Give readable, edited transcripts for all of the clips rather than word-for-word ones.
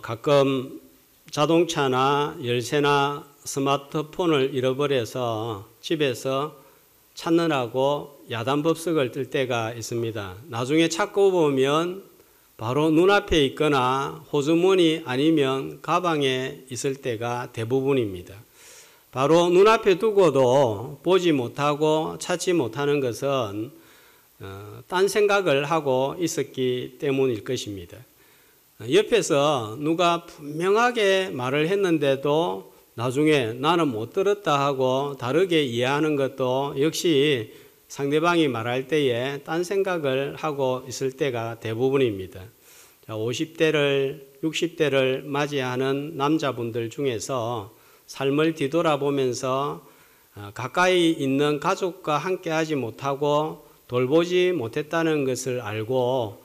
가끔 자동차나 열쇠나 스마트폰을 잃어버려서 집에서 찾느라고 야단법석을 뜰 때가 있습니다. 나중에 찾고 보면 바로 눈앞에 있거나 호주머니 아니면 가방에 있을 때가 대부분입니다. 바로 눈앞에 두고도 보지 못하고 찾지 못하는 것은 딴 생각을 하고 있었기 때문일 것입니다. 옆에서 누가 분명하게 말을 했는데도 나중에 나는 못 들었다 하고 다르게 이해하는 것도 역시 상대방이 말할 때에 딴 생각을 하고 있을 때가 대부분입니다. 50대를 60대를 맞이하는 남자분들 중에서 삶을 뒤돌아보면서 가까이 있는 가족과 함께 하지 못하고 돌보지 못했다는 것을 알고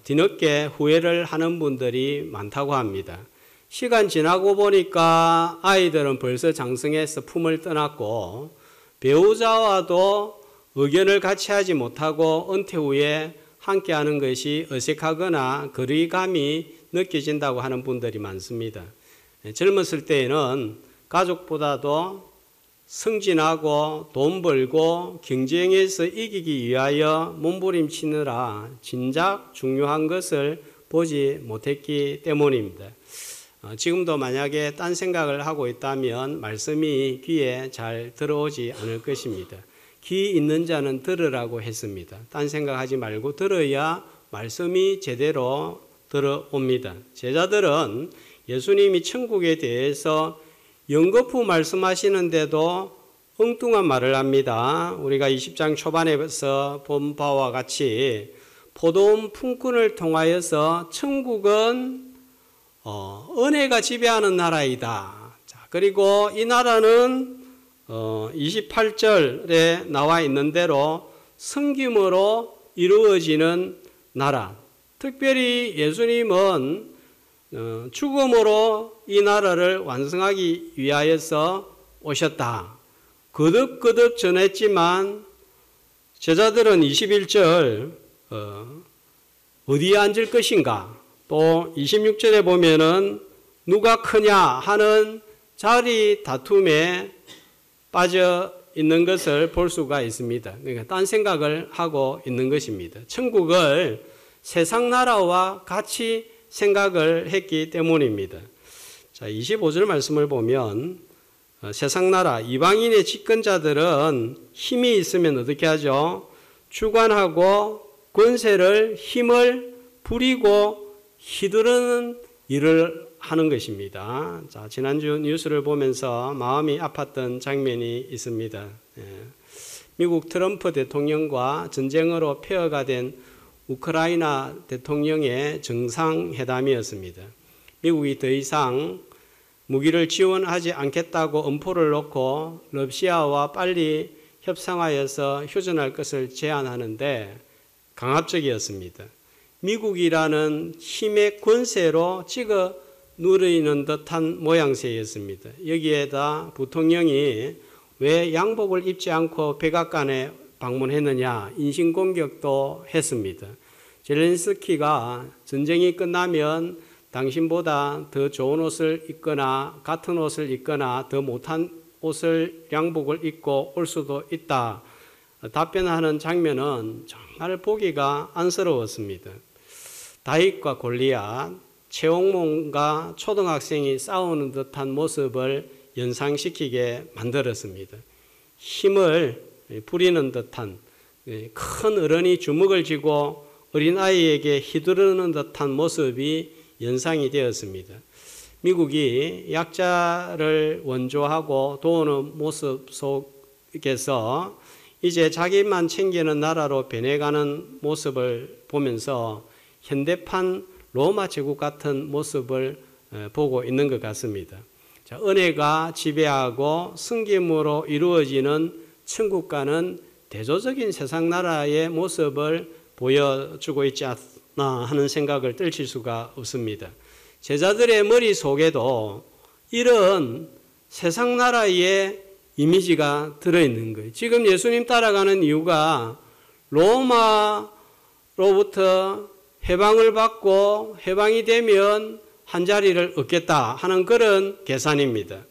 뒤늦게 후회를 하는 분들이 많다고 합니다. 시간 지나고 보니까 아이들은 벌써 장성해서 품을 떠났고 배우자와도 의견을 같이 하지 못하고 은퇴 후에 함께하는 것이 어색하거나 거리감이 느껴진다고 하는 분들이 많습니다. 젊었을 때에는 가족보다도 승진하고 돈 벌고 경쟁에서 이기기 위하여 몸부림치느라 진작 중요한 것을 보지 못했기 때문입니다. 지금도 만약에 딴 생각을 하고 있다면 말씀이 귀에 잘 들어오지 않을 것입니다. 귀 있는 자는 들으라고 했습니다. 딴 생각하지 말고 들어야 말씀이 제대로 들어옵니다. 제자들은 예수님이 천국에 대해서 연거푸 말씀하시는데도 엉뚱한 말을 합니다. 우리가 20장 초반에서 본 바와 같이 포도원 품꾼을 통하여서 천국은 은혜가 지배하는 나라이다. 그리고 이 나라는 28절에 나와 있는 대로 섬김으로 이루어지는 나라. 특별히 예수님은 죽음으로 이 나라를 완성하기 위하여서 오셨다. 거듭거듭 전했지만 제자들은 21절 어디에 앉을 것인가? 또 26절에 보면은 누가 크냐 하는 자리 다툼에 빠져 있는 것을 볼 수가 있습니다. 그러니까 딴 생각을 하고 있는 것입니다. 천국을 세상 나라와 같이 생각을 했기 때문입니다. 자, 25절 말씀을 보면 세상 나라 이방인의 집권자들은 힘이 있으면 어떻게 하죠? 주관하고 권세를 힘을 부리고 휘두르는 일을 하는 것입니다. 자, 지난주 뉴스를 보면서 마음이 아팠던 장면이 있습니다. 미국 트럼프 대통령과 전쟁으로 폐허가 된 우크라이나 대통령의 정상회담이었습니다. 미국이 더 이상 무기를 지원하지 않겠다고 엄포를 놓고 러시아와 빨리 협상하여서 휴전할 것을 제안하는데 강압적이었습니다. 미국이라는 힘의 권세로 찍어 누리는 듯한 모양새였습니다. 여기에다 부통령이 왜 양복을 입지 않고 백악관에 방문했느냐 인신공격도 했습니다. 젤렌스키가 전쟁이 끝나면 당신보다 더 좋은 옷을 입거나 같은 옷을 입거나 더 못한 옷을 양복을 입고 올 수도 있다. 답변하는 장면은 정말 보기가 안쓰러웠습니다. 다윗과 골리앗, 최홍몬과 초등학생이 싸우는 듯한 모습을 연상시키게 만들었습니다. 힘을 부리는 듯한 큰 어른이 주먹을 쥐고 어린아이에게 휘두르는 듯한 모습이 연상이 되었습니다. 미국이 약자를 원조하고 도우는 모습 속에서 이제 자기만 챙기는 나라로 변해가는 모습을 보면서 현대판 로마 제국 같은 모습을 보고 있는 것 같습니다. 자, 은혜가 지배하고 섬김으로 이루어지는 천국과는 대조적인 세상 나라의 모습을 보여주고 있지 않나 하는 생각을 떨칠 수가 없습니다. 제자들의 머릿속에도 이런 세상 나라의 이미지가 들어있는 거예요. 지금 예수님 따라가는 이유가 로마로부터 해방을 받고 해방이 되면 한 자리를 얻겠다 하는 그런 계산입니다.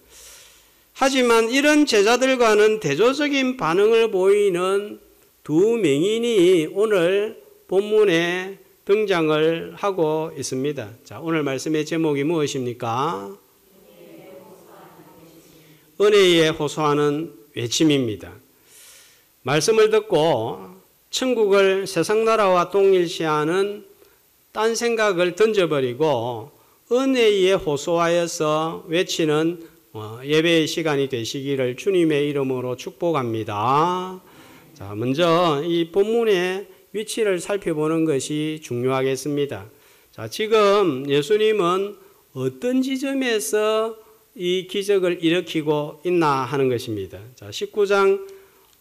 하지만 이런 제자들과는 대조적인 반응을 보이는 두 맹인이 오늘 본문에 등장을 하고 있습니다. 자, 오늘 말씀의 제목이 무엇입니까? 은혜에 호소하는 외침입니다. 말씀을 듣고 천국을 세상 나라와 동일시하는 딴 생각을 던져버리고 은혜에 호소하여서 외치는 예배의 시간이 되시기를 주님의 이름으로 축복합니다. 자, 먼저 이 본문의 위치를 살펴보는 것이 중요하겠습니다. 자, 지금 예수님은 어떤 지점에서 이 기적을 일으키고 있나 하는 것입니다. 자, 19장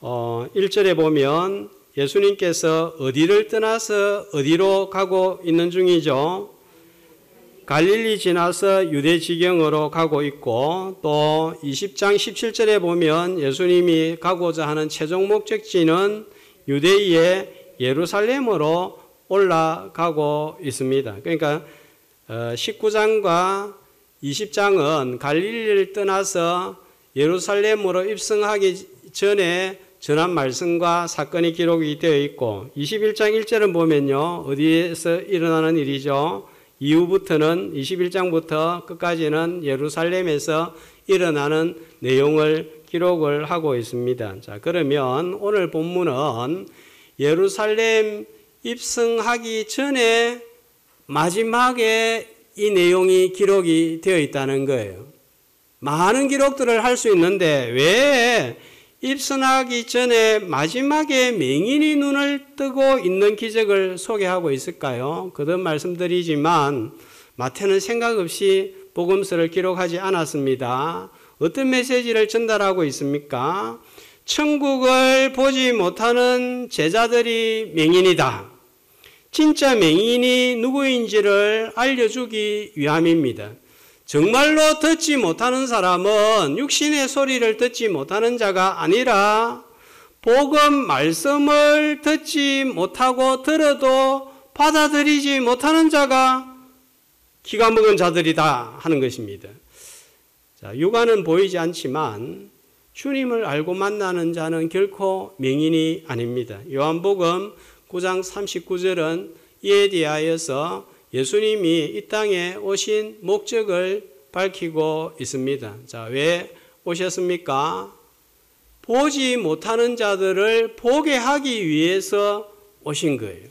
1절에 보면 예수님께서 어디를 떠나서 어디로 가고 있는 중이죠. 갈릴리 지나서 유대 지경으로 가고 있고, 또 20장 17절에 보면 예수님이 가고자 하는 최종 목적지는 유대의 예루살렘으로 올라가고 있습니다. 그러니까 19장과 20장은 갈릴리를 떠나서 예루살렘으로 입성하기 전에 전한 말씀과 사건이 기록이 되어 있고, 21장 1절은 보면요, 어디에서 일어나는 일이죠? 이후부터는 21장부터 끝까지는 예루살렘에서 일어나는 내용을 기록을 하고 있습니다. 자, 그러면 오늘 본문은 예루살렘 입성하기 전에 마지막에 이 내용이 기록이 되어 있다는 거예요. 많은 기록들을 할 수 있는데 왜 입성하기 전에 마지막에 맹인이 눈을 뜨고 있는 기적을 소개하고 있을까요? 거듭 말씀드리지만 마태는 생각 없이 복음서를 기록하지 않았습니다. 어떤 메시지를 전달하고 있습니까? 천국을 보지 못하는 제자들이 맹인이다. 진짜 맹인이 누구인지를 알려주기 위함입니다. 정말로 듣지 못하는 사람은 육신의 소리를 듣지 못하는 자가 아니라 복음 말씀을 듣지 못하고 들어도 받아들이지 못하는 자가 기가 먹은 자들이다 하는 것입니다. 자, 육안은 보이지 않지만 주님을 알고 만나는 자는 결코 맹인이 아닙니다. 요한복음 9장 39절은 이에 대하여서 예수님이 이 땅에 오신 목적을 밝히고 있습니다. 자, 왜 오셨습니까? 보지 못하는 자들을 보게 하기 위해서 오신 거예요.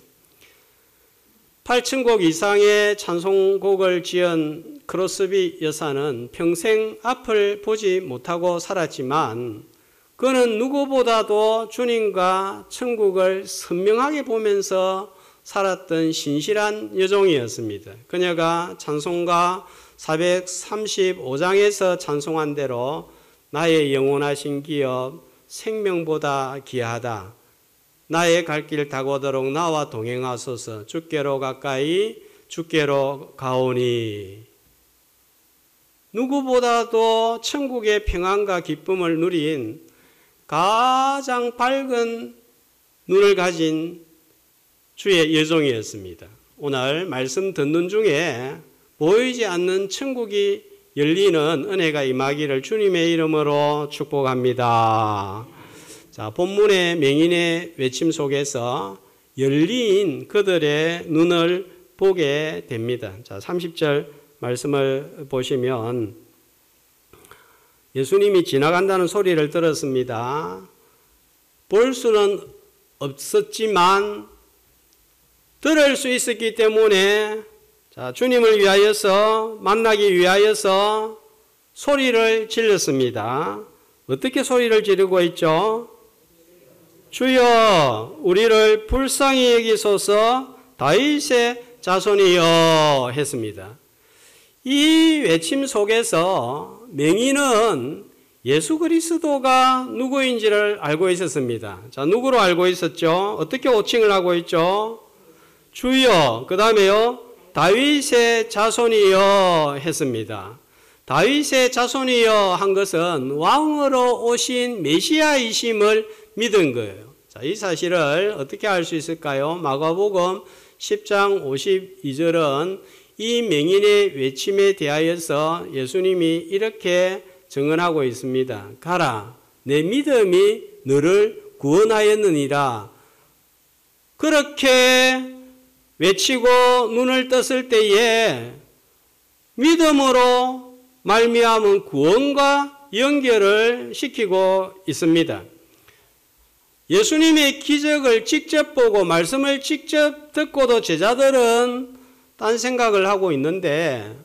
8,000곡 이상의 찬송곡을 지은 크로스비 여사는 평생 앞을 보지 못하고 살았지만 그는 누구보다도 주님과 천국을 선명하게 보면서 살았던 신실한 여종이었습니다. 그녀가 찬송가 435장에서 찬송한 대로 나의 영원하신 기업 생명보다 귀하다. 나의 갈 길 다고도록 나와 동행하소서. 주께로 가까이 주께로 가오니. 누구보다도 천국의 평안과 기쁨을 누린 가장 밝은 눈을 가진 주의 여종이었습니다. 오늘 말씀 듣는 중에 보이지 않는 천국이 열리는 은혜가 임하기를 주님의 이름으로 축복합니다. 자, 본문의 맹인의 외침 속에서 열린 그들의 눈을 보게 됩니다. 자, 30절 말씀을 보시면 예수님이 지나간다는 소리를 들었습니다. 볼 수는 없었지만 들을 수 있었기 때문에 자, 주님을 위하여서 만나기 위하여서 소리를 질렀습니다. 어떻게 소리를 지르고 있죠? 주여 우리를 불쌍히 여기소서 다윗의 자손이여 했습니다. 이 외침 속에서 맹인은 예수 그리스도가 누구인지를 알고 있었습니다. 자, 누구로 알고 있었죠? 어떻게 호칭을 하고 있죠? 주여, 그 다음에요, 다윗의 자손이여 했습니다. 다윗의 자손이여 한 것은 왕으로 오신 메시아이심을 믿은 거예요. 자, 이 사실을 어떻게 알 수 있을까요? 마가복음 10장 52절은 이 맹인의 외침에 대하여서 예수님이 이렇게 증언하고 있습니다. 가라, 내 믿음이 너를 구원하였느니라. 그렇게 외치고 눈을 떴을 때에 믿음으로 말미암은 구원과 연결을 시키고 있습니다. 예수님의 기적을 직접 보고 말씀을 직접 듣고도 제자들은 딴 생각을 하고 있는데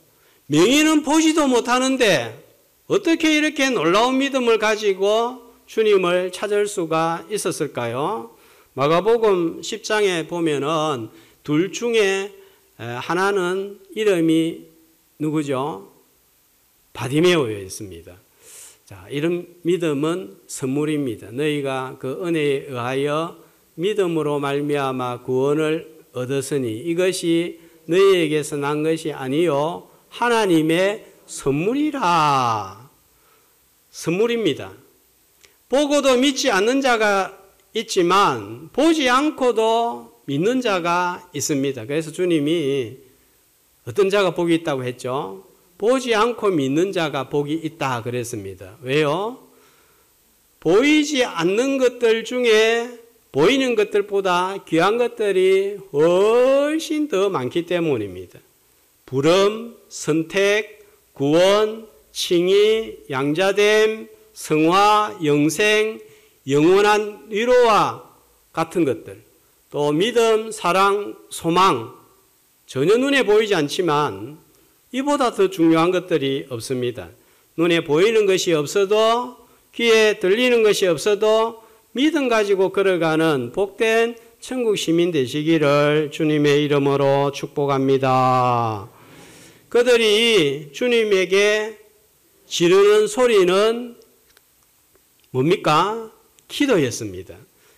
명인은 보지도 못하는데 어떻게 이렇게 놀라운 믿음을 가지고 주님을 찾을 수가 있었을까요? 마가복음 10장에 보면은 둘 중에 하나는 이름이 누구죠? 바디메오였습니다. 자, 이런 믿음은 선물입니다. 너희가 그 은혜에 의하여 믿음으로 말미암아 구원을 얻었으니 이것이 너희에게서 난 것이 아니요 하나님의 선물이라. 선물입니다. 보고도 믿지 않는 자가 있지만 보지 않고도 믿는 자가 있습니다. 그래서 주님이 어떤 자가 복이 있다고 했죠? 보지 않고 믿는 자가 복이 있다 그랬습니다. 왜요? 보이지 않는 것들 중에 보이는 것들보다 귀한 것들이 훨씬 더 많기 때문입니다. 부름, 선택, 구원, 칭의, 양자됨, 성화, 영생, 영원한 위로와 같은 것들, 또 믿음, 사랑, 소망, 전혀 눈에 보이지 않지만 이보다 더 중요한 것들이 없습니다. 눈에 보이는 것이 없어도 귀에 들리는 것이 없어도 믿음 가지고 걸어가는 복된 천국 시민 되시기를 주님의 이름으로 축복합니다. 그들이 주님에게 지르는 소리는 뭡니까? 기도였습니다.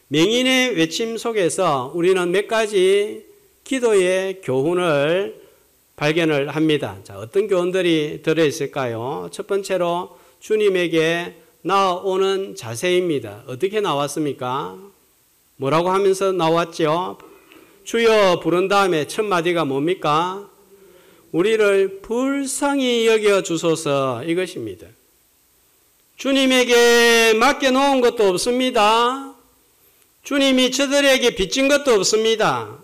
맹인의 외침 속에서 우리는 몇 가지 기도의 교훈을 발견을 합니다. 자, 어떤 교훈들이 들어있을까요? 첫 번째로 주님에게 나오는 자세입니다. 어떻게 나왔습니까? 뭐라고 하면서 나왔죠? 주여 부른 다음에 첫 마디가 뭡니까? 우리를 불쌍히 여겨 주소서, 이것입니다. 주님에게 맡겨놓은 것도 없습니다. 주님이 저들에게 빚진 것도 없습니다.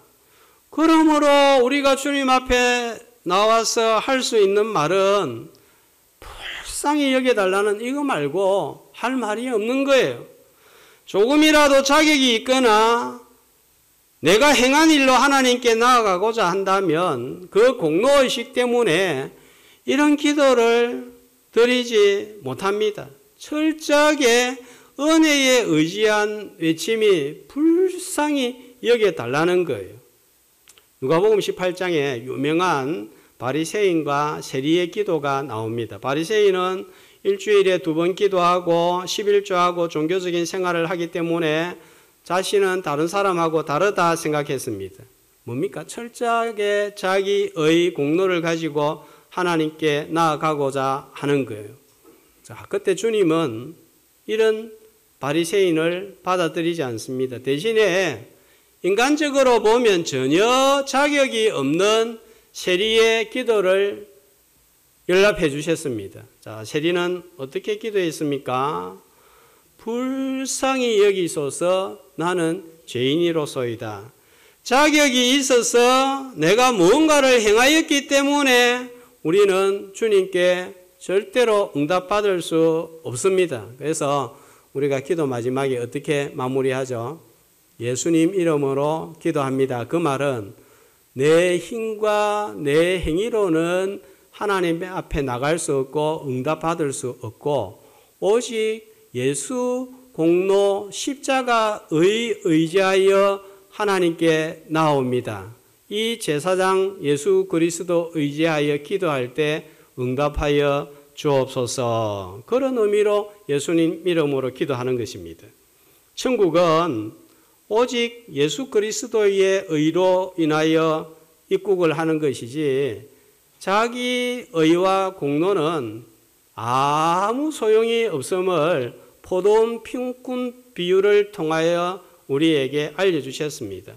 그러므로 우리가 주님 앞에 나와서 할 수 있는 말은 불쌍히 여겨달라는 이거 말고 할 말이 없는 거예요. 조금이라도 자격이 있거나 내가 행한 일로 하나님께 나아가고자 한다면 그 공로의식 때문에 이런 기도를 드리지 못합니다. 철저하게 은혜에 의지한 외침이 불쌍히 여겨달라는 거예요. 누가복음 18장에 유명한 바리새인과 세리의 기도가 나옵니다. 바리새인은 일주일에 2번 기도하고 11조하고 종교적인 생활을 하기 때문에 자신은 다른 사람하고 다르다 생각했습니다. 뭡니까? 철저하게 자기의 공로를 가지고 하나님께 나아가고자 하는 거예요. 자, 그때 주님은 이런 바리새인을 받아들이지 않습니다. 대신에 인간적으로 보면 전혀 자격이 없는 세리의 기도를 연락해 주셨습니다. 자, 세리는 어떻게 기도했습니까? 불쌍히 여기소서, 나는 죄인이로소이다. 자격이 있어서 내가 무언가를 행하였기 때문에 우리는 주님께 절대로 응답받을 수 없습니다. 그래서 우리가 기도 마지막에 어떻게 마무리하죠? 예수님 이름으로 기도합니다. 그 말은 내 힘과 내 행위로는 하나님 앞에 나갈 수 없고 응답받을 수 없고 오직 예수 공로 십자가의 의지하여 하나님께 나옵니다. 이 제사장 예수 그리스도 의지하여 기도할 때 응답하여 주옵소서. 그런 의미로 예수님 이름으로 기도하는 것입니다. 천국은 오직 예수 그리스도의 의로 인하여 입국을 하는 것이지 자기 의와 공로는 아무 소용이 없음을 포도원 피운꾼 비유를 통하여 우리에게 알려주셨습니다.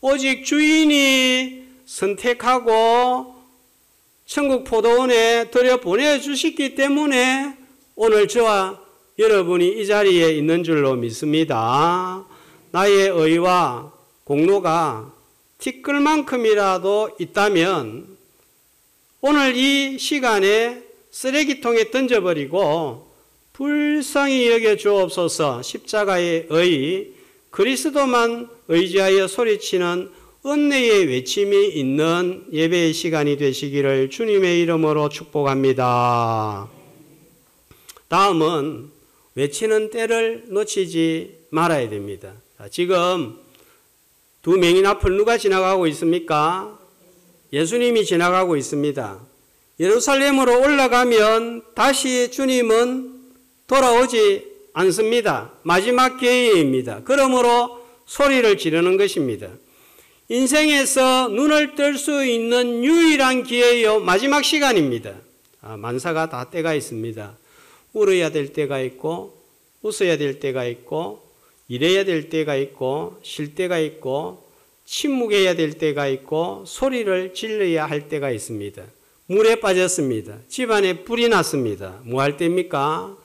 오직 주인이 선택하고 천국 포도원에 들여 보내주셨기 때문에 오늘 저와 여러분이 이 자리에 있는 줄로 믿습니다. 나의 의와 공로가 티끌만큼이라도 있다면 오늘 이 시간에 쓰레기통에 던져버리고 불쌍히 여겨 주옵소서. 십자가의 의, 그리스도만 의지하여 소리치는 은혜의 외침이 있는 예배의 시간이 되시기를 주님의 이름으로 축복합니다. 다음은 외치는 때를 놓치지 말아야 됩니다. 지금 두 맹인 앞을 누가 지나가고 있습니까? 예수님이 지나가고 있습니다. 예루살렘으로 올라가면 다시 주님은 돌아오지 않습니다. 마지막 기회입니다. 그러므로 소리를 지르는 것입니다. 인생에서 눈을 뜰 수 있는 유일한 기회요, 마지막 시간입니다. 만사가 다 때가 있습니다. 울어야 될 때가 있고, 웃어야 될 때가 있고, 일해야 될 때가 있고, 쉴 때가 있고, 침묵해야 될 때가 있고, 소리를 질러야 할 때가 있습니다. 물에 빠졌습니다. 집안에 불이 났습니다. 뭐 할 때입니까?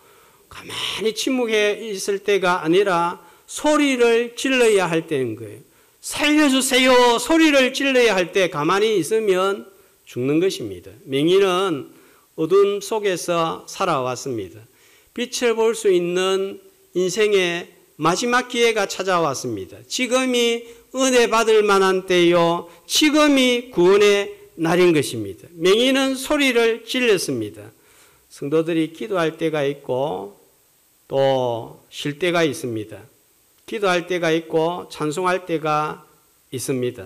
가만히 침묵해 있을 때가 아니라 소리를 질러야 할 때인 거예요. 살려주세요. 소리를 질러야 할 때 가만히 있으면 죽는 것입니다. 맹인은 어둠 속에서 살아왔습니다. 빛을 볼 수 있는 인생의 마지막 기회가 찾아왔습니다. 지금이 은혜 받을 만한 때요. 지금이 구원의 날인 것입니다. 맹인은 소리를 질렀습니다. 성도들이 기도할 때가 있고 또 쉴 때가 있습니다. 기도할 때가 있고 찬송할 때가 있습니다.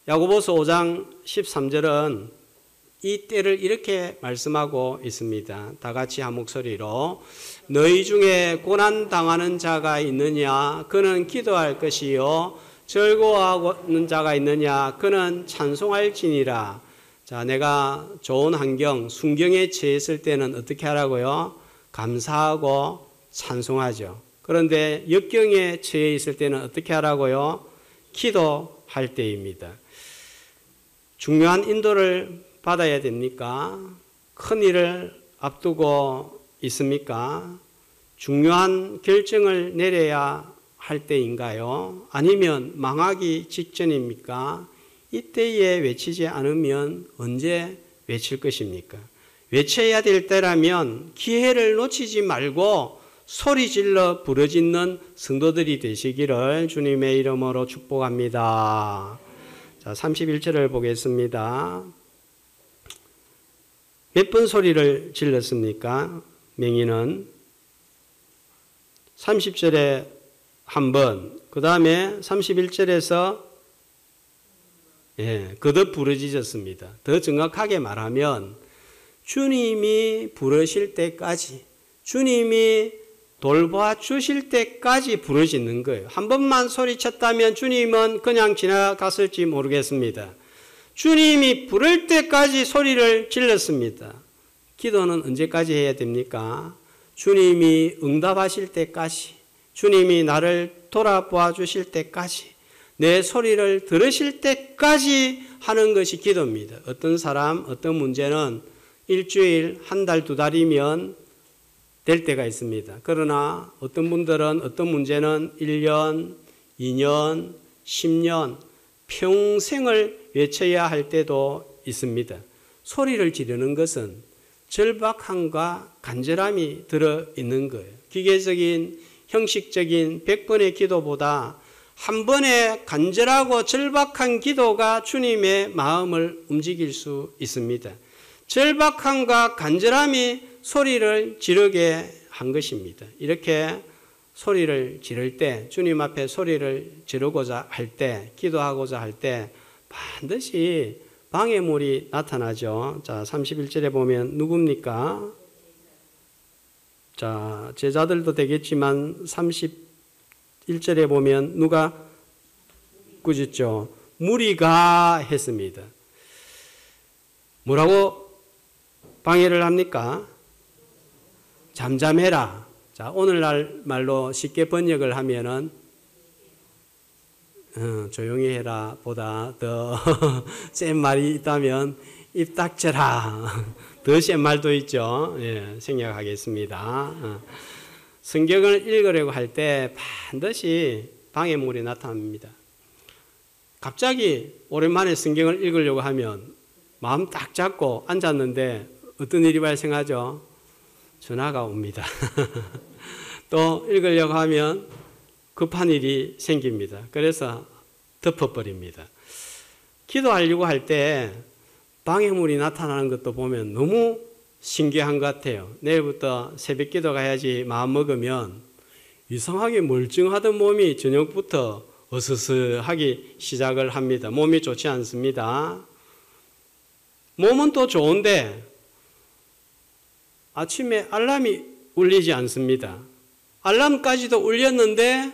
야고보서 5장 13절은 이 때를 이렇게 말씀하고 있습니다. 다 같이 한 목소리로 너희 중에 고난당하는 자가 있느냐 그는 기도할 것이요 즐거워하는 자가 있느냐 그는 찬송할지니라. 자, 내가 좋은 환경, 순경에 처했을 때는 어떻게 하라고요? 감사하고 찬송하죠. 그런데 역경에 처해 있을 때는 어떻게 하라고요? 기도할 때입니다. 중요한 인도를 받아야 됩니까? 큰 일을 앞두고 있습니까? 중요한 결정을 내려야 할 때인가요? 아니면 망하기 직전입니까? 이때에 외치지 않으면 언제 외칠 것입니까? 외쳐야 될 때라면 기회를 놓치지 말고 소리 질러 부르짖는 성도들이 되시기를 주님의 이름으로 축복합니다. 자, 31절을 보겠습니다. 몇 번 소리를 질렀습니까? 맹인은 30절에 한 번, 그 다음에 31절에서 거듭 부르짖었습니다. 더 정확하게 말하면 주님이 부르실 때까지, 주님이 돌봐 주실 때까지 부르짖는 거예요. 한 번만 소리쳤다면 주님은 그냥 지나갔을지 모르겠습니다. 주님이 부를 때까지 소리를 질렀습니다. 기도는 언제까지 해야 됩니까? 주님이 응답하실 때까지, 주님이 나를 돌아보아 주실 때까지, 내 소리를 들으실 때까지 하는 것이 기도입니다. 어떤 사람, 어떤 문제는 일주일, 한 달, 두 달이면 될 때가 있습니다. 그러나 어떤 분들은 어떤 문제는 1년, 2년, 10년, 평생을 외쳐야 할 때도 있습니다. 소리를 지르는 것은 절박함과 간절함이 들어있는 거예요. 기계적인, 형식적인 100번의 기도보다 한 번의 간절하고 절박한 기도가 주님의 마음을 움직일 수 있습니다. 절박함과 간절함이 소리를 지르게 한 것입니다. 이렇게 소리를 지를 때, 주님 앞에 소리를 지르고자 할 때, 기도하고자 할 때 반드시 방해물이 나타나죠. 자, 31절에 보면 누굽니까? 자, 제자들도 되겠지만 31절에 보면 누가 꾸짖죠? 무리가 했습니다. 뭐라고 방해를 합니까? 잠잠해라. 자, 오늘날 말로 쉽게 번역을 하면은 조용히 해라 보다 더 센 말이 있다면 입 닥쳐라. 더 센 말도 있죠. 예, 생략하겠습니다. 성경을 읽으려고 할 때 반드시 방해물이 나타납니다. 갑자기 오랜만에 성경을 읽으려고 하면 마음 딱 잡고 앉았는데 어떤 일이 발생하죠? 전화가 옵니다. 또 읽으려고 하면 급한 일이 생깁니다. 그래서 덮어버립니다. 기도하려고 할 때 방해물이 나타나는 것도 보면 너무 신기한 것 같아요. 내일부터 새벽 기도 가야지 마음먹으면 이상하게 멀쩡하던 몸이 저녁부터 어스스하기 시작을 합니다. 몸이 좋지 않습니다. 몸은 또 좋은데 아침에 알람이 울리지 않습니다. 알람까지도 울렸는데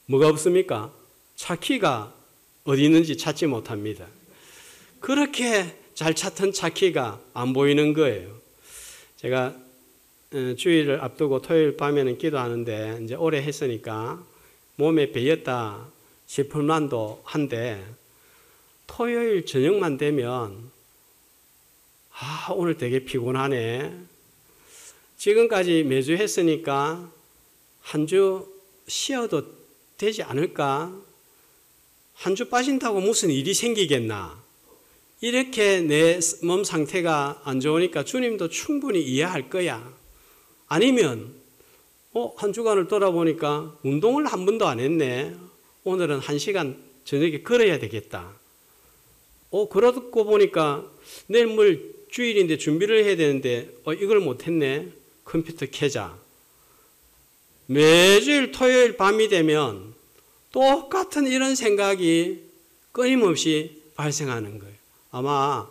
뭐가 없습니까? 차 키가 어디 있는지 찾지 못합니다. 그렇게 잘 찾던 차 키가 안 보이는 거예요. 제가 주일을 앞두고 토요일 밤에는 기도하는데 이제 오래 했으니까 몸에 배였다 싶을 만도 한데 토요일 저녁만 되면 오늘 되게 피곤하네. 지금까지 매주 했으니까 한 주 쉬어도 되지 않을까? 한 주 빠진다고 무슨 일이 생기겠나? 이렇게 내 몸 상태가 안 좋으니까 주님도 충분히 이해할 거야. 아니면 한 주간을 돌아보니까 운동을 한 번도 안 했네. 오늘은 1시간 저녁에 걸어야 되겠다. 그러고 보니까 내일 뭘 주일인데 준비를 해야 되는데 이걸 못했네. 컴퓨터 켜자. 매주일 토요일 밤이 되면 똑같은 이런 생각이 끊임없이 발생하는 거예요. 아마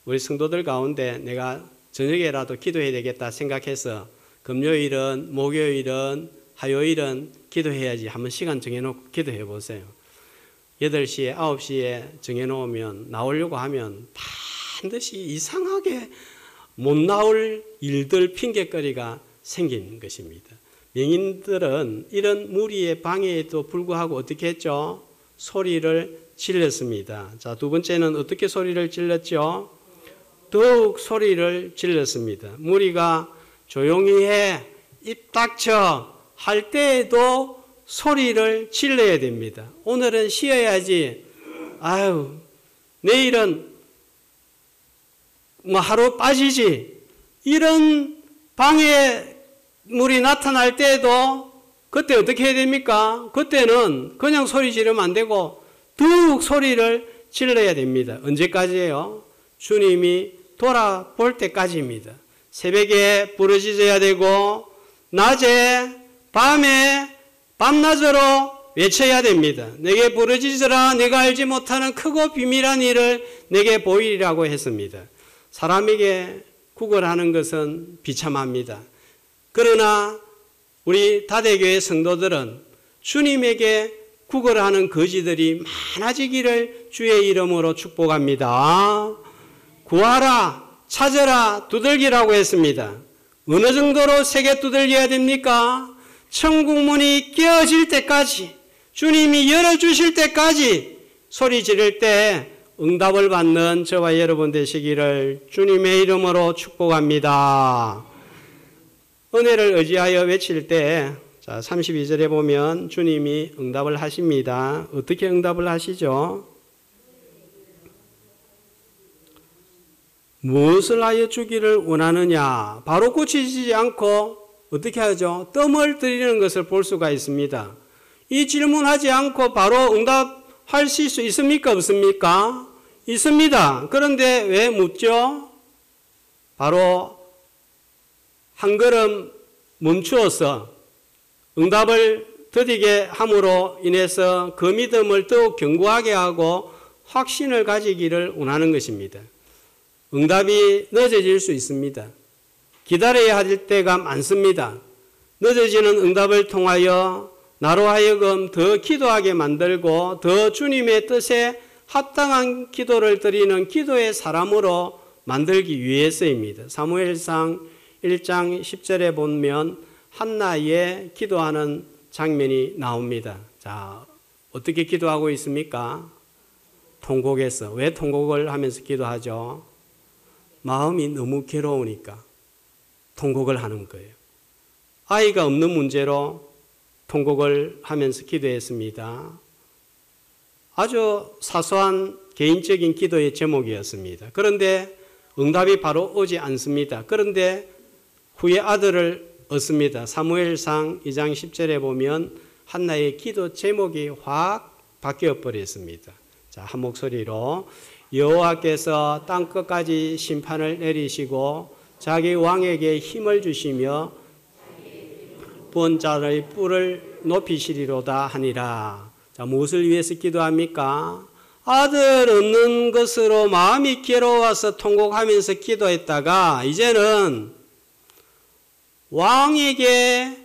우리 성도들 가운데 내가 저녁에라도 기도해야 되겠다 생각해서 금요일은, 목요일은, 화요일은 기도해야지 한번 시간 정해놓고 기도해 보세요. 8시에, 9시에 정해놓으면 나오려고 하면 반드시 이상하게 못 나올 일들, 핑계거리가 생긴 것입니다. 명인들은 이런 무리의 방해에도 불구하고 어떻게 했죠? 소리를 질렀습니다. 자, 두 번째는 어떻게 소리를 질렀죠? 더욱 소리를 질렀습니다. 무리가 조용히 해, 입 닥쳐 할 때에도 소리를 질러야 됩니다. 오늘은 쉬어야지. 내일은 하루 빠지지. 이런 방해물이 나타날 때에도 그때 어떻게 해야 됩니까? 그때는 그냥 소리 지르면 안 되고 더욱 소리를 질러야 됩니다. 언제까지예요? 주님이 돌아볼 때까지입니다. 새벽에 부르짖어야 되고 낮에, 밤에, 밤낮으로 외쳐야 됩니다. 내게 부르짖으라. 내가 알지 못하는 크고 비밀한 일을 내게 보이리라고 했습니다. 사람에게 구걸하는 것은 비참합니다. 그러나 우리 다대교회 성도들은 주님에게 구걸하는 거지들이 많아지기를 주의 이름으로 축복합니다. 구하라, 찾아라, 두들기라고 했습니다. 어느 정도로 세게 두들겨야 됩니까? 천국문이 깨어질 때까지, 주님이 열어주실 때까지 소리 지를 때 응답을 받는 저와 여러분 되시기를 주님의 이름으로 축복합니다. 은혜를 의지하여 외칠 때 32절에 보면 주님이 응답을 하십니다. 어떻게 응답을 하시죠? 무엇을 하여 주기를 원하느냐? 바로 고치지 않고 어떻게 하죠? 뜸을 들이는 것을 볼 수가 있습니다. 이 질문하지 않고 바로 응답하실 수 있습니까? 없습니까? 있습니다. 그런데 왜 묻죠? 바로 한 걸음 멈추어서 응답을 더디게 함으로 인해서 그 믿음을 더욱 견고하게 하고 확신을 가지기를 원하는 것입니다. 응답이 늦어질 수 있습니다. 기다려야 할 때가 많습니다. 늦어지는 응답을 통하여 나로 하여금 더 기도하게 만들고 더 주님의 뜻에 합당한 기도를 드리는 기도의 사람으로 만들기 위해서입니다. 사무엘상 1장 10절에 보면 한나의 기도하는 장면이 나옵니다. 자, 어떻게 기도하고 있습니까? 통곡해서. 왜 통곡을 하면서 기도하죠? 마음이 너무 괴로우니까 통곡을 하는 거예요. 아이가 없는 문제로 통곡을 하면서 기도했습니다. 아주 사소한 개인적인 기도의 제목이었습니다. 그런데 응답이 바로 오지 않습니다. 그런데 후에 아들을 얻습니다. 사무엘상 2장 10절에 보면 한나의 기도 제목이 확 바뀌어 버렸습니다. 자, 한 목소리로 여호와께서 땅 끝까지 심판을 내리시고 자기 왕에게 힘을 주시며 부은 자의 뿔을 높이시리로다 하니라. 자, 무엇을 위해서 기도합니까? 아들 얻는 것으로 마음이 괴로워서 통곡하면서 기도했다가 이제는 왕에게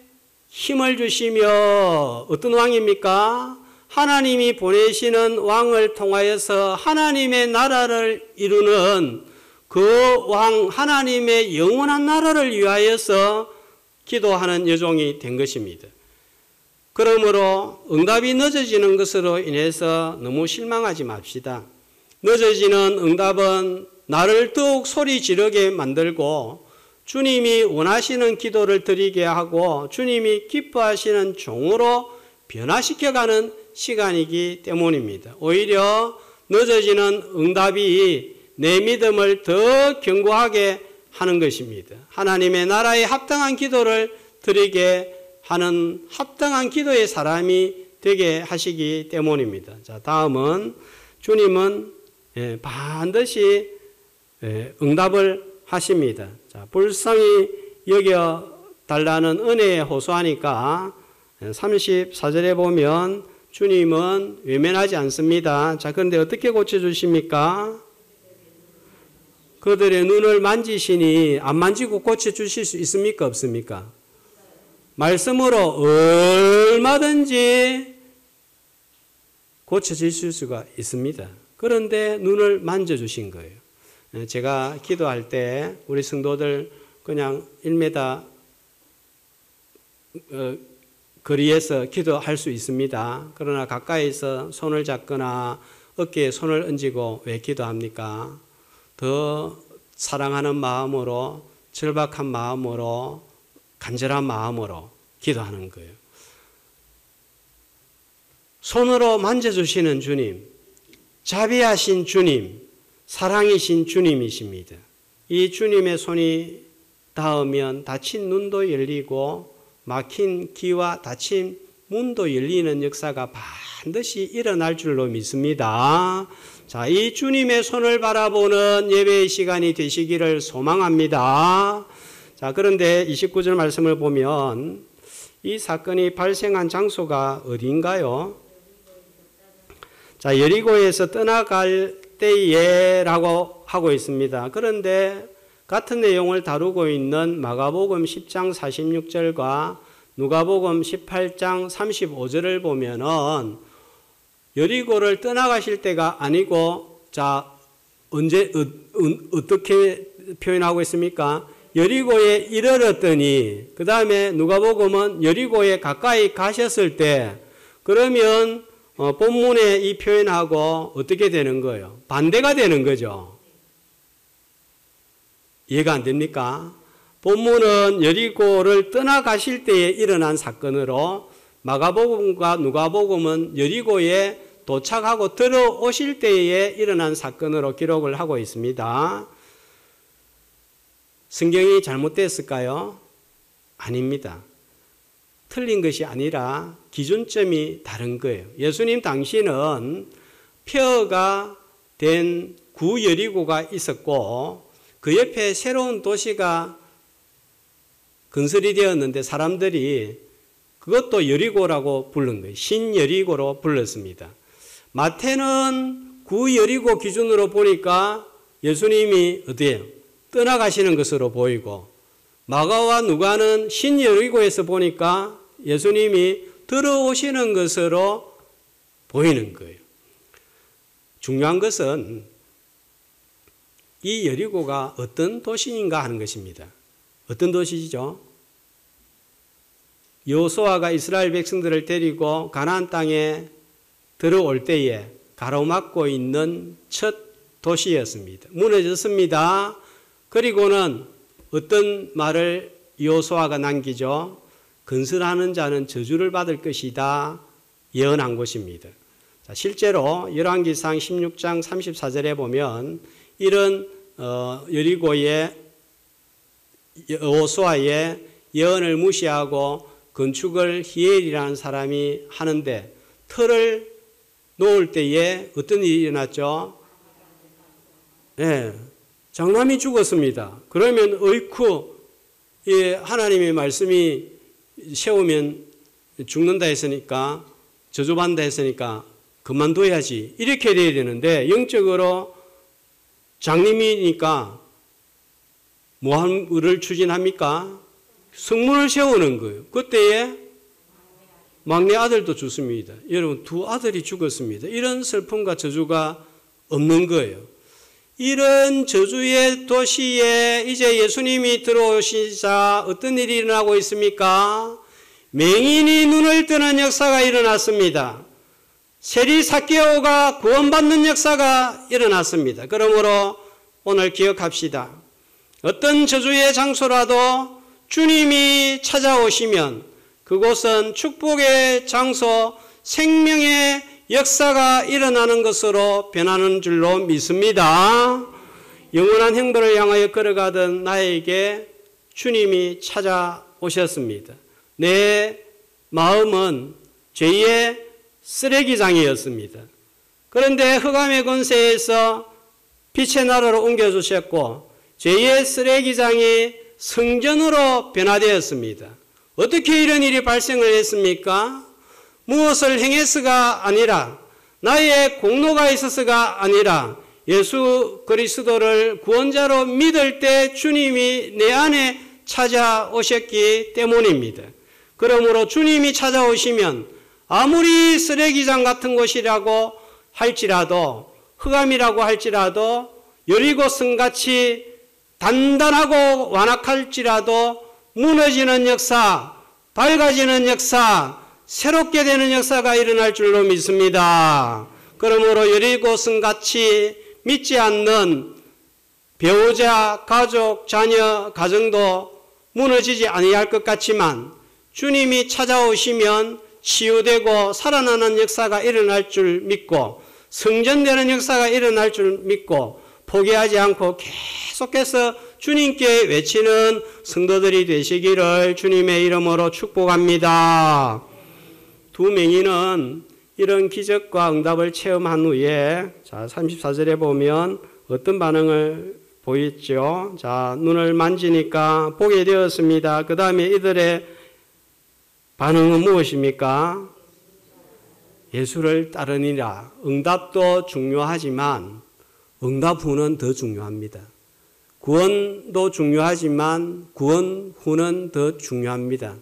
힘을 주시며, 어떤 왕입니까? 하나님이 보내시는 왕을 통하여서 하나님의 나라를 이루는 그 왕, 하나님의 영원한 나라를 위하여서 기도하는 여종이 된 것입니다. 그러므로 응답이 늦어지는 것으로 인해서 너무 실망하지 맙시다. 늦어지는 응답은 나를 더욱 소리 지르게 만들고 주님이 원하시는 기도를 드리게 하고 주님이 기뻐하시는 종으로 변화시켜가는 시간이기 때문입니다. 오히려 늦어지는 응답이 내 믿음을 더 견고하게 하는 것입니다. 하나님의 나라에 합당한 기도를 드리게 하는 합당한 기도의 사람이 되게 하시기 때문입니다. 자, 다음은 주님은 반드시 응답을 하십니다. 자, 불쌍히 여겨 달라는 은혜에 호소하니까 34절에 보면 주님은 외면하지 않습니다. 자, 그런데 어떻게 고쳐주십니까? 그들의 눈을 만지시니 안 만지고 고쳐주실 수 있습니까? 없습니까? 말씀으로 얼마든지 고쳐주실 수가 있습니다. 그런데 눈을 만져주신 거예요. 제가 기도할 때 우리 성도들 그냥 1m 거리에서 기도할 수 있습니다. 그러나 가까이서 손을 잡거나 어깨에 손을 얹고 왜 기도합니까? 더 사랑하는 마음으로, 절박한 마음으로, 간절한 마음으로 기도하는 거예요. 손으로 만져주시는 주님, 자비하신 주님, 사랑이신 주님이십니다. 이 주님의 손이 닿으면 다친 눈도 열리고 막힌 귀와 닫힌 문도 열리는 역사가 반드시 일어날 줄로 믿습니다. 자, 이 주님의 손을 바라보는 예배의 시간이 되시기를 소망합니다. 자, 그런데 29절 말씀을 보면 이 사건이 발생한 장소가 어디인가요? 자, 여리고에서 떠나갈 때에라고 하고 있습니다. 그런데 같은 내용을 다루고 있는 마가복음 10장 46절과 누가복음 18장 35절을 보면은 여리고를 떠나가실 때가 아니고, 자, 언제, 어떻게 표현하고 있습니까? 여리고에 이르렀더니, 그 다음에 누가복음은 여리고에 가까이 가셨을 때, 그러면 본문에 이 표현하고 어떻게 되는 거예요? 반대가 되는 거죠. 이해가 안 됩니까? 본문은 여리고를 떠나가실 때에 일어난 사건으로 마가복음과 누가복음은 여리고에 도착하고 들어오실 때에 일어난 사건으로 기록을 하고 있습니다. 성경이 잘못됐을까요? 아닙니다. 틀린 것이 아니라 기준점이 다른 거예요. 예수님 당시는 폐허가 된 구 여리고가 있었고 그 옆에 새로운 도시가 건설이 되었는데 사람들이 그것도 여리고라고 부른 거예요. 신여리고로 불렀습니다. 마태는 구 여리고 기준으로 보니까 예수님이 어디에요? 떠나가시는 것으로 보이고, 마가와 누가는 신여리고에서 보니까 예수님이 들어오시는 것으로 보이는 거예요. 중요한 것은 이 여리고가 어떤 도시인가 하는 것입니다. 어떤 도시죠? 여호수아가 이스라엘 백성들을 데리고 가나안 땅에 들어올 때에 가로막고 있는 첫 도시였습니다. 무너졌습니다. 그리고는 어떤 말을 여호수아가 남기죠. 건설하는 자는 저주를 받을 것이다 예언한 것입니다. 자, 실제로 열왕기상 16장 34절에 보면 이런 여리고의 여호수아의 예언을 무시하고 건축을 히엘이라는 사람이 하는데 터를 놓을 때에 어떤 일이 일어났죠? 네, 장남이 죽었습니다. 그러면 어이쿠 하나님의 말씀이 세우면 죽는다 했으니까 저주받는다 했으니까 그만둬야지 이렇게 돼야 되는데 영적으로 장님이니까 뭐를 추진합니까? 성문을 세우는 거예요. 그때에 막내 아들도 죽습니다. 여러분 두 아들이 죽었습니다. 이런 슬픔과 저주가 없는 거예요. 이런 저주의 도시에 이제 예수님이 들어오시자 어떤 일이 일어나고 있습니까? 맹인이 눈을 뜨는 역사가 일어났습니다. 세리 삭개오가 구원받는 역사가 일어났습니다. 그러므로 오늘 기억합시다. 어떤 저주의 장소라도 주님이 찾아오시면 그곳은 축복의 장소, 생명의 역사가 일어나는 것으로 변하는 줄로 믿습니다. 영원한 행보를 향하여 걸어가던 나에게 주님이 찾아오셨습니다. 내 마음은 죄의 쓰레기장이었습니다. 그런데 흑암의 권세에서 빛의 나라로 옮겨주셨고 죄의 쓰레기장이 성전으로 변화되었습니다. 어떻게 이런 일이 발생을 했습니까? 무엇을 행해서가 아니라 나의 공로가 있어서가 아니라 예수 그리스도를 구원자로 믿을 때 주님이 내 안에 찾아오셨기 때문입니다. 그러므로 주님이 찾아오시면 아무리 쓰레기장 같은 곳이라고 할지라도 흑암이라고 할지라도 여리고 성같이 단단하고 완악할지라도 무너지는 역사, 밝아지는 역사, 새롭게 되는 역사가 일어날 줄로 믿습니다. 그러므로 여리고 성같이 믿지 않는 배우자, 가족, 자녀, 가정도 무너지지 아니할 것 같지만 주님이 찾아오시면 치유되고 살아나는 역사가 일어날 줄 믿고 성전되는 역사가 일어날 줄 믿고 포기하지 않고 계속해서 주님께 외치는 성도들이 되시기를 주님의 이름으로 축복합니다. 두 맹인은 이런 기적과 응답을 체험한 후에 자 34절에 보면 어떤 반응을 보였죠. 자 눈을 만지니까 보게 되었습니다. 그 다음에 이들의 반응은 무엇입니까? 예수를 따르니라. 응답도 중요하지만 응답 후는 더 중요합니다. 구원도 중요하지만 구원 후는 더 중요합니다.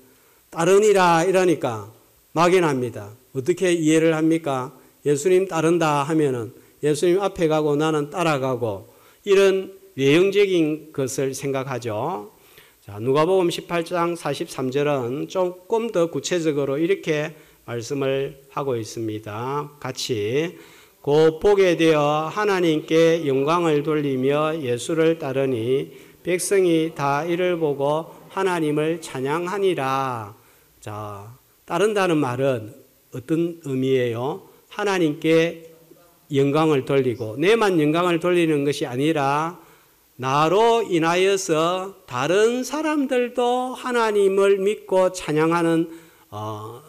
따르니라 이러니까 막연합니다. 어떻게 이해를 합니까? 예수님 따른다 하면은 예수님 앞에 가고 나는 따라가고 이런 외형적인 것을 생각하죠. 자, 누가복음 18장 43절은 조금 더 구체적으로 이렇게 말씀을 하고 있습니다. 같이 곧 보게 되어 하나님께 영광을 돌리며 예수를 따르니 백성이 다 이를 보고 하나님을 찬양하니라. 자, 따른다는 말은 어떤 의미예요? 하나님께 영광을 돌리고 내만 영광을 돌리는 것이 아니라 나로 인하여서 다른 사람들도 하나님을 믿고 찬양하는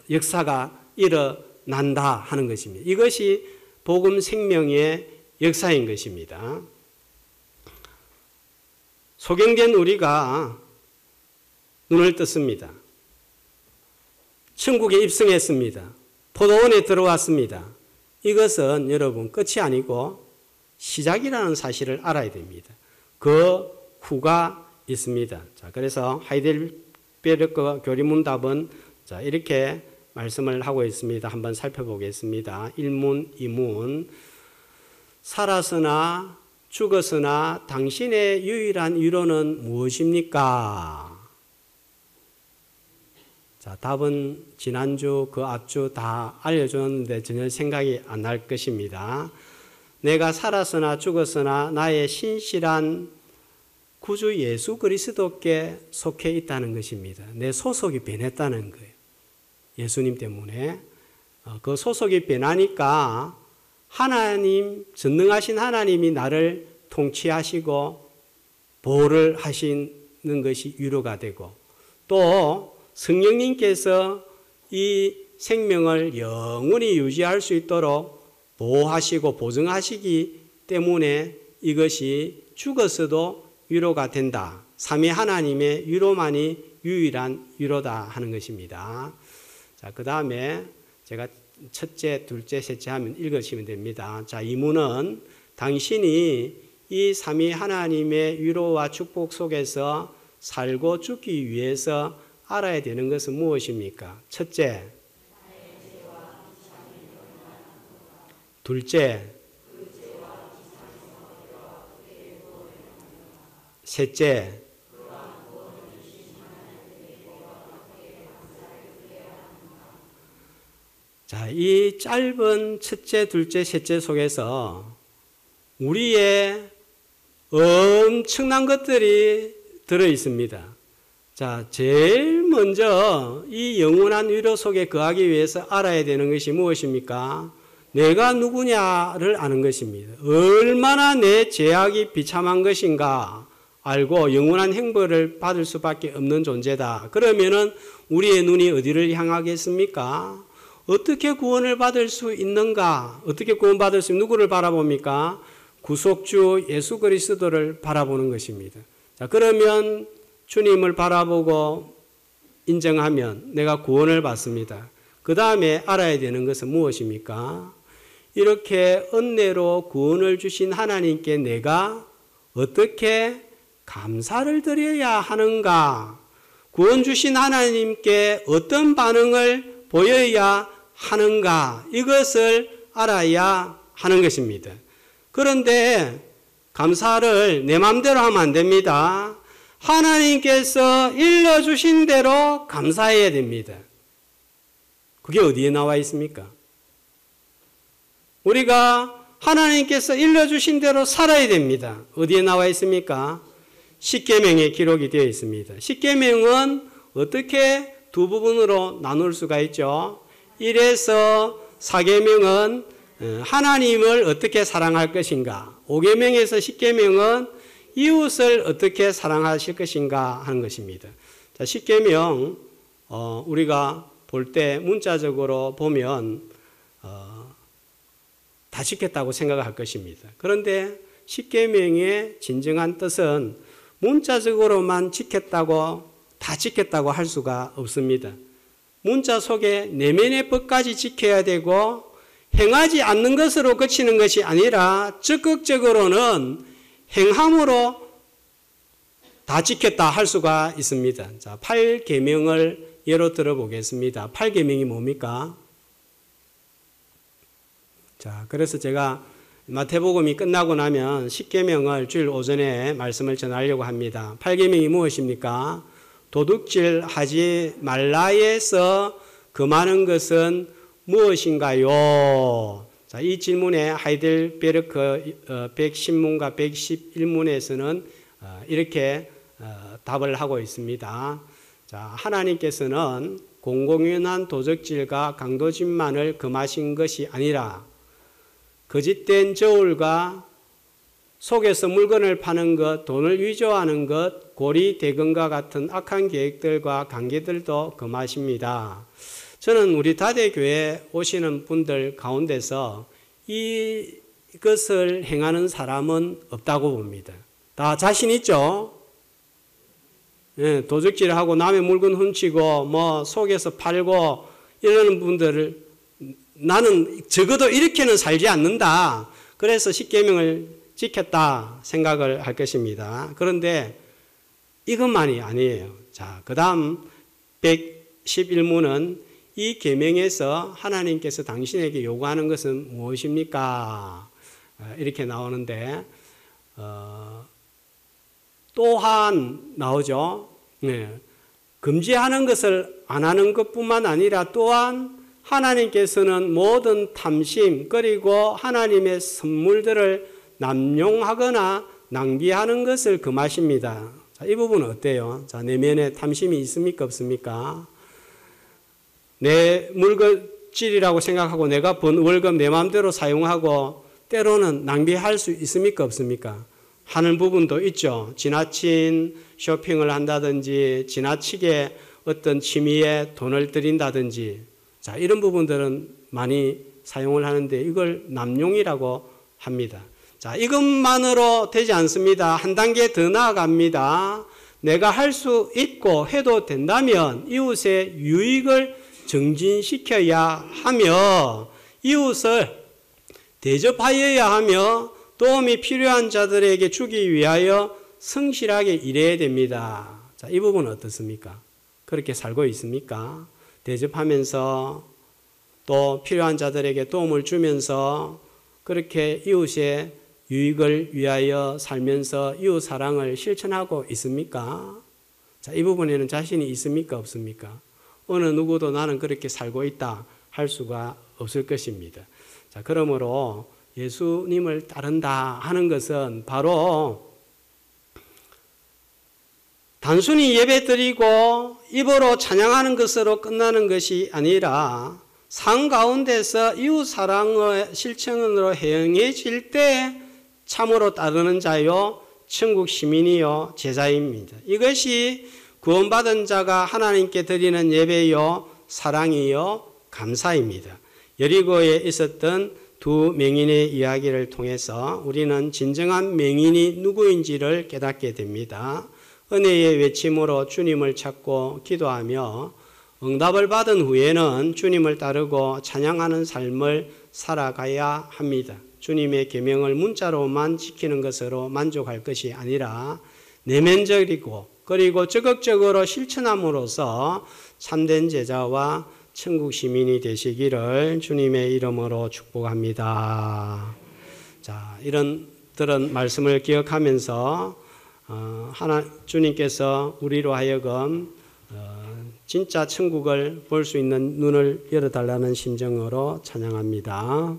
역사가 일어난다 하는 것입니다. 이것이 복음 생명의 역사인 것입니다. 소경된 우리가 눈을 떴습니다. 천국에 입성했습니다. 포도원에 들어왔습니다. 이것은 여러분 끝이 아니고 시작이라는 사실을 알아야 됩니다. 그 후가 있습니다. 자, 그래서 하이델베르크 교리문답은 자, 이렇게 말씀을 하고 있습니다. 한번 살펴보겠습니다. 1문, 2문. 살았으나 죽었으나 당신의 유일한 위로는 무엇입니까? 자, 답은 지난주 그 앞주 다 알려줬는데 전혀 생각이 안 날 것입니다. 내가 살았으나 죽었으나 나의 신실한 구주 예수 그리스도께 속해 있다는 것입니다. 내 소속이 변했다는 거예요. 예수님 때문에. 그 소속이 변하니까 하나님, 전능하신 하나님이 나를 통치하시고 보호를 하시는 것이 위로가 되고, 또 성령님께서 이 생명을 영원히 유지할 수 있도록 보호하시고 보증하시기 때문에 이것이 죽었어도 위로가 된다. 삼위 하나님의 위로만이 유일한 위로다 하는 것입니다. 자, 그 다음에 제가 첫째, 둘째, 셋째 하면 읽으시면 됩니다. 자, 이문은 당신이 이 삼위 하나님의 위로와 축복 속에서 살고 죽기 위해서 알아야 되는 것은 무엇입니까? 첫째, 둘째, 셋째, 자, 이 짧은 첫째, 둘째, 셋째 속에서 우리의 엄청난 것들이 들어 있습니다. 자, 제일 먼저 이 영원한 위로 속에 거하기 위해서 알아야 되는 것이 무엇입니까? 내가 누구냐를 아는 것입니다. 얼마나 내 죄악이 비참한 것인가 알고 영원한 행복을 받을 수밖에 없는 존재다. 그러면은 우리의 눈이 어디를 향하겠습니까? 어떻게 구원을 받을 수 있는가? 어떻게 구원받을 수 누구를 바라봅니까? 구속주 예수 그리스도를 바라보는 것입니다. 자, 그러면 주님을 바라보고 인정하면 내가 구원을 받습니다. 그 다음에 알아야 되는 것은 무엇입니까? 이렇게 은혜로 구원을 주신 하나님께 내가 어떻게 감사를 드려야 하는가? 구원 주신 하나님께 어떤 반응을 보여야 하는가? 이것을 알아야 하는 것입니다. 그런데 감사를 내 마음대로 하면 안 됩니다. 하나님께서 일러주신 대로 감사해야 됩니다. 그게 어디에 나와 있습니까? 우리가 하나님께서 일러주신 대로 살아야 됩니다. 어디에 나와 있습니까? 십계명에 기록이 되어 있습니다. 십계명은 어떻게 두 부분으로 나눌 수가 있죠? 1에서 4계명은 하나님을 어떻게 사랑할 것인가, 5계명에서 10계명은 이웃을 어떻게 사랑하실 것인가 하는 것입니다. 자, 10계명 우리가 볼 때 문자적으로 보면 다 지켰다고 생각할 것입니다. 그런데 10계명의 진정한 뜻은 문자적으로만 지켰다고 다 지켰다고 할 수가 없습니다. 문자 속에 내면의 법까지 지켜야 되고 행하지 않는 것으로 그치는 것이 아니라 적극적으로는 행함으로 다 지켰다 할 수가 있습니다. 자, 8계명을 예로 들어보겠습니다. 8계명이 뭡니까? 자, 그래서 제가 마태복음이 끝나고 나면 10계명을 주일 오전에 말씀을 전하려고 합니다. 8계명이 무엇입니까? 도둑질 하지 말라에서 금하는 무엇인가요? 자, 이 질문에 하이델베르크 110문과 111문에서는 이렇게 답을 하고 있습니다. 자, 하나님께서는 공공연한 도적질과 강도짓만을 금하신 것이 아니라 거짓된 저울과 속에서 물건을 파는 것, 돈을 위조하는 것, 고리 대금과 같은 악한 계획들과 관계들도 금하십니다. 저는 우리 다대교회 오시는 분들 가운데서 이것을 행하는 사람은 없다고 봅니다. 다 자신 있죠? 예, 도둑질하고 남의 물건 훔치고 뭐 속에서 팔고 이러는 분들을 나는 적어도 이렇게는 살지 않는다. 그래서 십계명을 지켰다 생각을 할 것입니다. 그런데 이것만이 아니에요. 자, 그 다음 111문은 이 계명에서 하나님께서 당신에게 요구하는 것은 무엇입니까? 이렇게 나오는데 또한 나오죠. 네. 금지하는 것을 안 하는 것뿐만 아니라 또한 하나님께서는 모든 탐심 그리고 하나님의 선물들을 남용하거나 낭비하는 것을 금하십니다. 자, 이 부분은 어때요? 자, 내면에 탐심이 있습니까? 없습니까? 내 물질이라고 생각하고 내가 번 월급 내 마음대로 사용하고 때로는 낭비할 수 있습니까? 없습니까? 하는 부분도 있죠. 지나친 쇼핑을 한다든지 지나치게 어떤 취미에 돈을 들인다든지 자, 이런 부분들은 많이 사용을 하는데 이걸 남용이라고 합니다. 자, 이것만으로 되지 않습니다. 한 단계 더 나아갑니다. 내가 할 수 있고 해도 된다면 이웃의 유익을 증진시켜야 하며 이웃을 대접하여야 하며 도움이 필요한 자들에게 주기 위하여 성실하게 일해야 됩니다. 자, 이 부분은 어떻습니까? 그렇게 살고 있습니까? 대접하면서 또 필요한 자들에게 도움을 주면서 그렇게 이웃의 유익을 위하여 살면서 이웃 사랑을 실천하고 있습니까? 자, 이 부분에는 자신이 있습니까? 없습니까? 어느 누구도 나는 그렇게 살고 있다 할 수가 없을 것입니다. 자, 그러므로 예수님을 따른다 하는 것은 바로 단순히 예배 드리고 입으로 찬양하는 것으로 끝나는 것이 아니라 삶 가운데서 이웃 사랑의 실천으로 행해질 때 참으로 따르는 자요 천국 시민이요 제자입니다. 이것이 구원받은 자가 하나님께 드리는 예배요 사랑이요 감사입니다. 여리고에 있었던 두 맹인의 이야기를 통해서 우리는 진정한 맹인이 누구인지를 깨닫게 됩니다. 은혜의 외침으로 주님을 찾고 기도하며 응답을 받은 후에는 주님을 따르고 찬양하는 삶을 살아가야 합니다. 주님의 계명을 문자로만 지키는 것으로 만족할 것이 아니라 내면적이고 그리고 적극적으로 실천함으로써 참된 제자와 천국 시민이 되시기를 주님의 이름으로 축복합니다. 자, 이런 말씀을 기억하면서 주님께서 우리로 하여금 진짜 천국을 볼 수 있는 눈을 열어달라는 심정으로 찬양합니다.